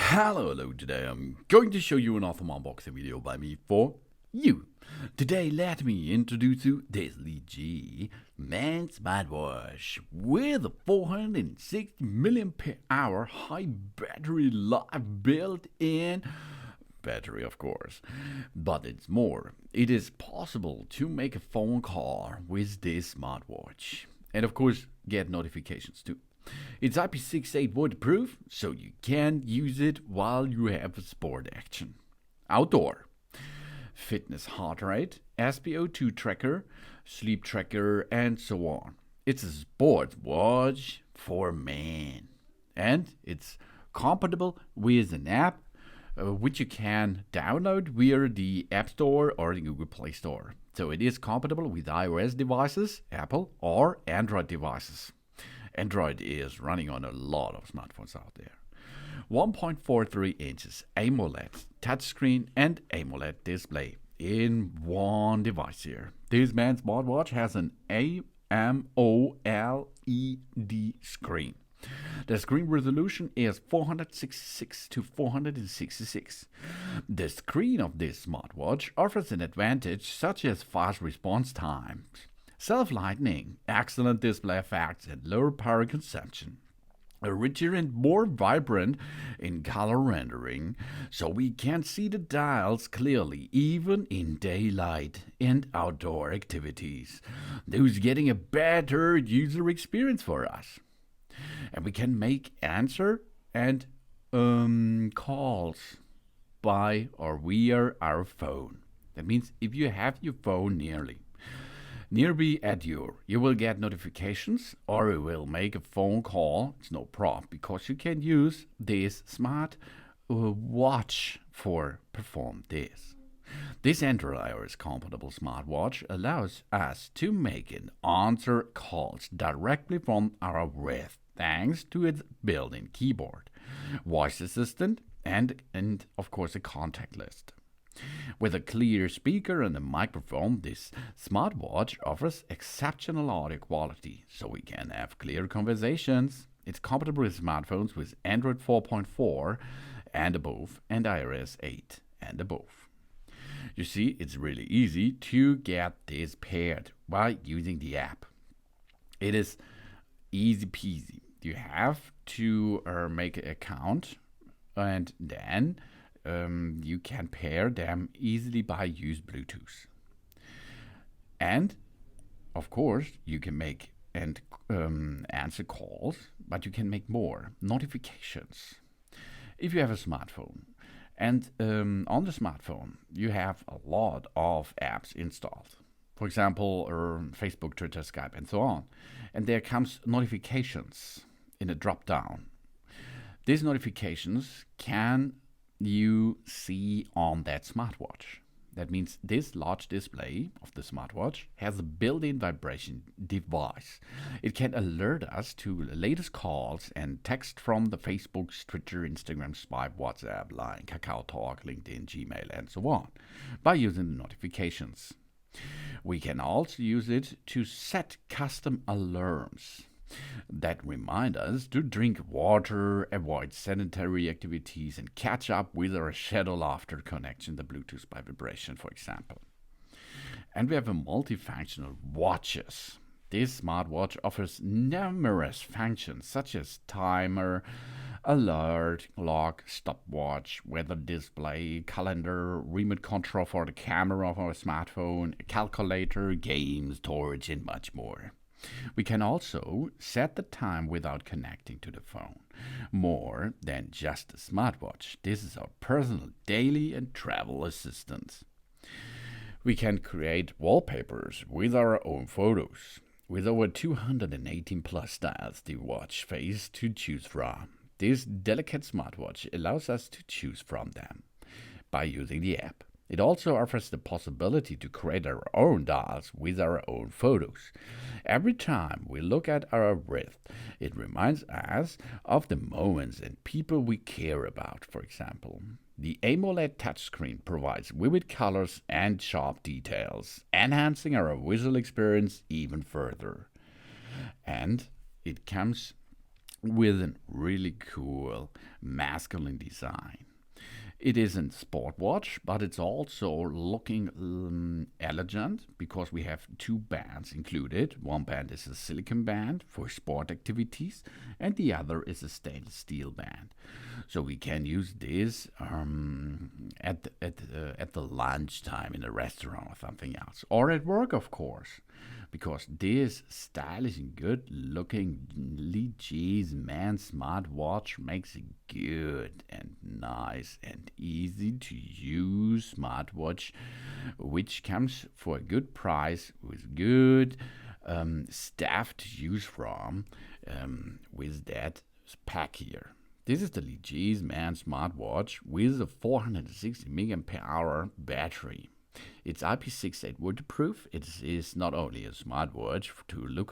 Hello, today I'm going to show you an awesome unboxing video by me for you. Today let me introduce you this LIGE man smartwatch with a 460 mAh high battery life built-in battery, of course. But it's more. It is possible to make a phone call with this smartwatch. And of course, get notifications too. It's IP68 waterproof, so you can use it while you have a sport action. Outdoor. Fitness heart rate, SpO2 tracker, sleep tracker, and so on. It's a sports watch for men. And it's compatible with an app which you can download via the App Store or the Google Play Store. So it is compatible with iOS devices, Apple, or Android devices. Android is running on a lot of smartphones out there. 1.43 inches AMOLED touchscreen and AMOLED display in one device here. This man's smartwatch has an AMOLED screen. The screen resolution is 466 to 466. The screen of this smartwatch offers an advantage such as fast response times, self-lightening, excellent display effects, and lower power consumption. A richer and more vibrant in color rendering, so we can see the dials clearly even in daylight and outdoor activities. Thus getting a better user experience for us. And we can make answer and calls by or via our phone. That means if you have your phone nearby at you will get notifications or you will make a phone call. It's no problem because you can use this smart watch for perform this. This Android iOS compatible smartwatch allows us to make and answer calls directly from our wrist thanks to its built-in keyboard, voice assistant, and of course a contact list. With a clear speaker and a microphone, this smartwatch offers exceptional audio quality, so we can have clear conversations. It's compatible with smartphones with Android 4.4 and above, and iOS 8 and above. You see, it's really easy to get this paired by using the app. It is easy peasy. You have to make an account, and then you can pair them easily by use Bluetooth. And of course, you can make and answer calls, but you can make more notifications. If you have a smartphone, and on the smartphone, you have a lot of apps installed. For example, Facebook, Twitter, Skype, and so on. And there comes notifications in a drop-down. These notifications can you see on that smartwatch. That means this large display of the smartwatch has a built-in vibration device. It can alert us to the latest calls and text from the Facebook, Twitter, Instagram, Skype, WhatsApp, Line, Kakao Talk, LinkedIn, Gmail, and so on by using the notifications. We can also use it to set custom alarms that remind us to drink water, avoid sedentary activities, and catch up with our schedule after connection, the Bluetooth by vibration, for example. And we have a multifunctional watches. This smartwatch offers numerous functions such as timer, alert, clock, stopwatch, weather display, calendar, remote control for the camera of our smartphone, a calculator, games, storage, and much more. We can also set the time without connecting to the phone. More than just a smartwatch, this is our personal daily and travel assistant. We can create wallpapers with our own photos. With over 218 plus styles the watch face to choose from, this delicate smartwatch allows us to choose from them by using the app. It also offers the possibility to create our own dials with our own photos. Every time we look at our wrist, it reminds us of the moments and people we care about, for example. The AMOLED touchscreen provides vivid colors and sharp details, enhancing our visual experience even further. And it comes with a really cool masculine design. It isn't sport watch, but it's also looking elegant because we have two bands included. One band is a silicon band for sport activities, and the other is a stainless steel band. So we can use this at the lunchtime in a restaurant or something else, or at work, of course, because this stylish and good-looking LIGE man smartwatch makes a good and nice and easy to use smartwatch, which comes for a good price with good stuff to use from with that pack here. This is the LIGE man smartwatch with a 460 mAh battery. It's IP68 waterproof. It is not only a smartwatch to look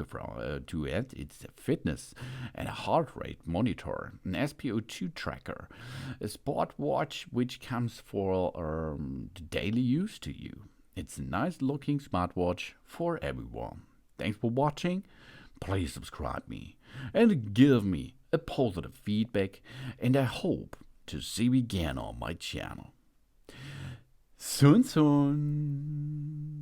to it, it's a fitness and a heart rate monitor, an SpO2 tracker, a sport watch which comes for daily use to you. It's a nice looking smartwatch for everyone. Thanks for watching. Please subscribe me and give me a positive feedback, and I hope to see you again on my channel. Soon, soon.